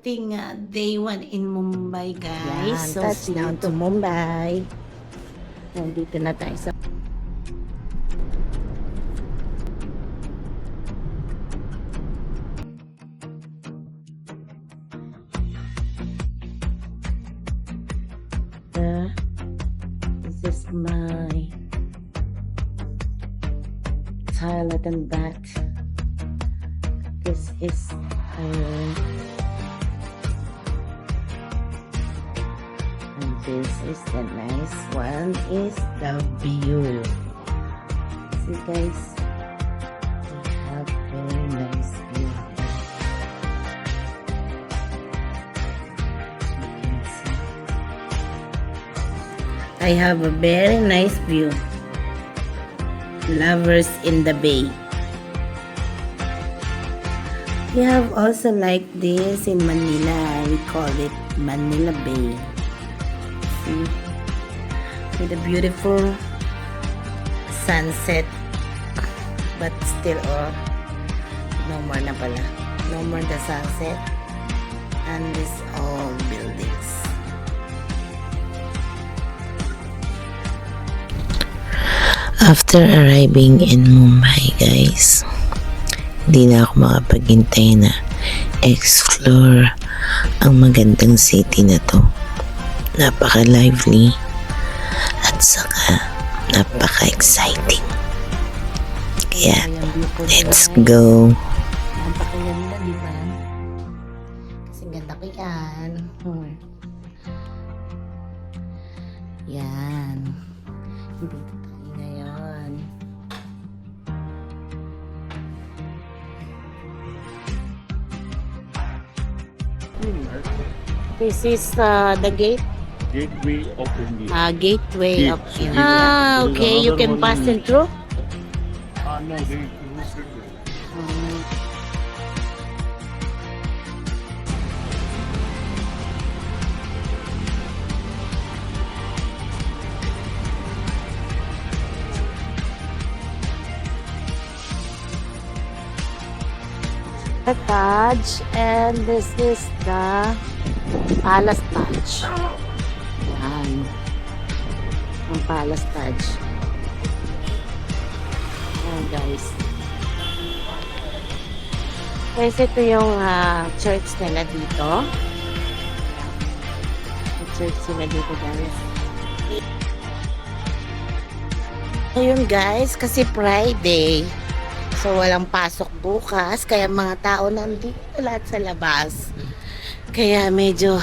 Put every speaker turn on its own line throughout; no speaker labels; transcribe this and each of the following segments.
ating day 1 in Mumbai, guys.
Yan, touchdown to Mumbai. Nandito na tayo sa this is my toilet and bath. This is and this is the nice one is the view. See guys, we have very nice view. You can see. I have a very nice view. Lovers in the bay. We have also like this in Manila. We call it Manila Bay. See? With a beautiful sunset. But still, no more na pala. No more the sunset. And this all buildings. After arriving in Mumbai, guys, hindi na ako makapaghintay na explore ang magandang city na to. Napaka-lively at saka napaka-exciting. Kaya, let's go! Napakaganda, di ba? Kasi ganda ko yan. Yan. Dito tayo ngayon. This is the gate.
Gateway of India.
Gateway
Gate.
of India. Okay, you can pass in through.
No, they restricted.
The Taj, and this is the Palace Taj. Yan. Ang Palace Taj. Ayan guys. Guys, ito yung church nila dito. Yung church nila dito guys. Ayun guys, kasi Friday. So, walang pasok bukas. Kaya mga tao nandito lahat sa labas. Kaya medyo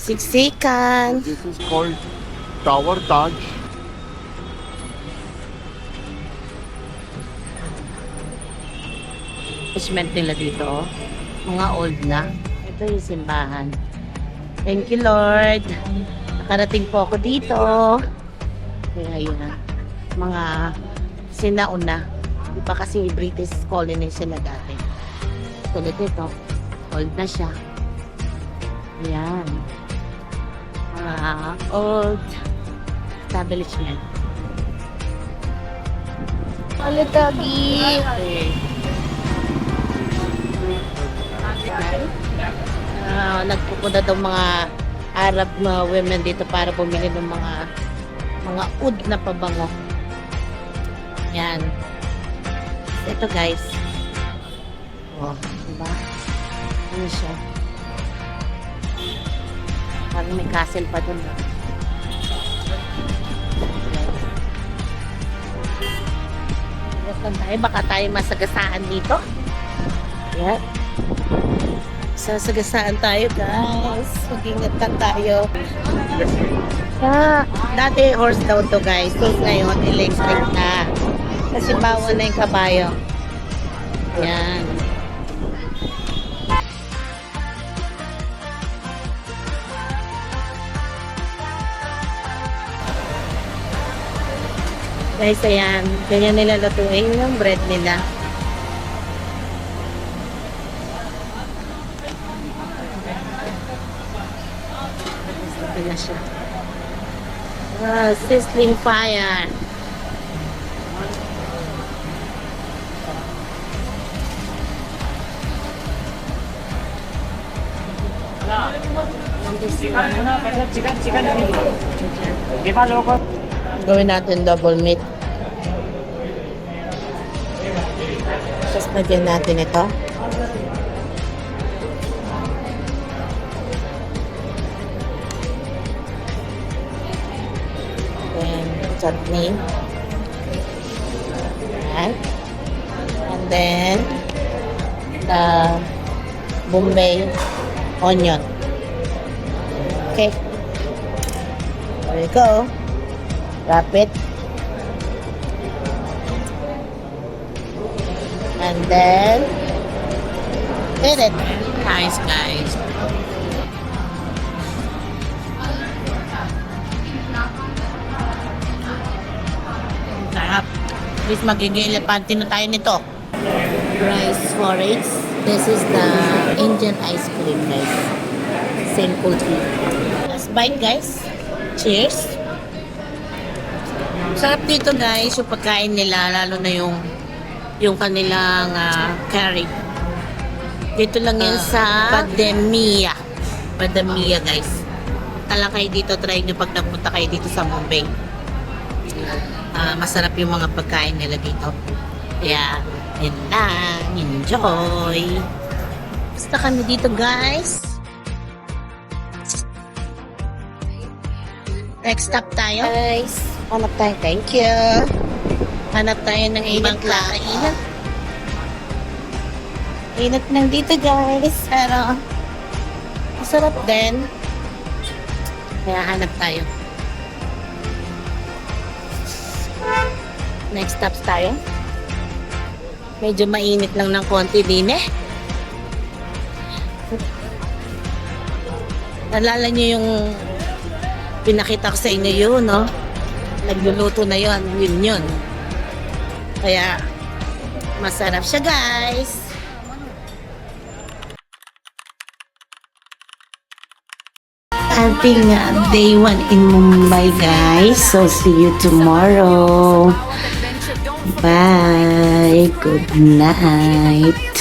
siksikan.
This is called Tower Taj.
Basement nila dito. Mga old na. Ito yung simbahan. Thank you, Lord. Nakarating po ako dito. Kaya yun na. Mga sinauna. Di ba kasi British colony sila dati. Tulad ito. Old na siya. Ayan. Old establishment. Alatagi! Nagpupunta daw mga Arab na women dito para bumili ng mga oud na pabango. Yan. Ito guys. Oh, diba? Ano siya? Parang may castle pa dun. Baka tayo masagasaan dito. Yan. Sasagasaan tayo guys. Mag-ingat ka tayo. Dati horse daw to guys. So ngayon electric na. Kasi bawal na yung kabayo. Yan. Guys, ayan. Ganyan nila lutuin yung bread nila. Ito na siya. Sizzling fire. Gawin natin double meat. Tapos nagyan natin ito. Then, chutney. Right. And then, the Bombay onion. Okay. There you go. Wrap it. And then, eat it.
Nice, guys. Sarap. At least magiging elepante na tayo nito.
Rice porridge. This is the Indian ice cream, guys. Simple tea. Let's bite, guys. Cheers.
Sarap dito, guys, yung pagkain nila, lalo na yung kanilang curry. Dito lang yan sa Pademia. Pademia, guys. Tala kayo dito, try nyo pag nagpunta kayo dito sa Mumbai. Masarap yung mga pagkain nila dito. Kaya, yun lang. Enjoy! Basta kami dito, guys. Next stop tayo.
Guys, hanap tayo. Thank you.
Hanap tayo ng ibang kainan.
Init lang dito, guys.
Pero, masarap din. Kaya hanap tayo. Next stops tayo. Medyo mainit lang ng konti din eh. Nalala nyo yung pinakita ko sa inyo yun, no? Nagluluto na yun. Yun. Kaya, masarap siya, guys. Ating day 1 in Mumbai, guys. So, see you tomorrow. Bye. Good night.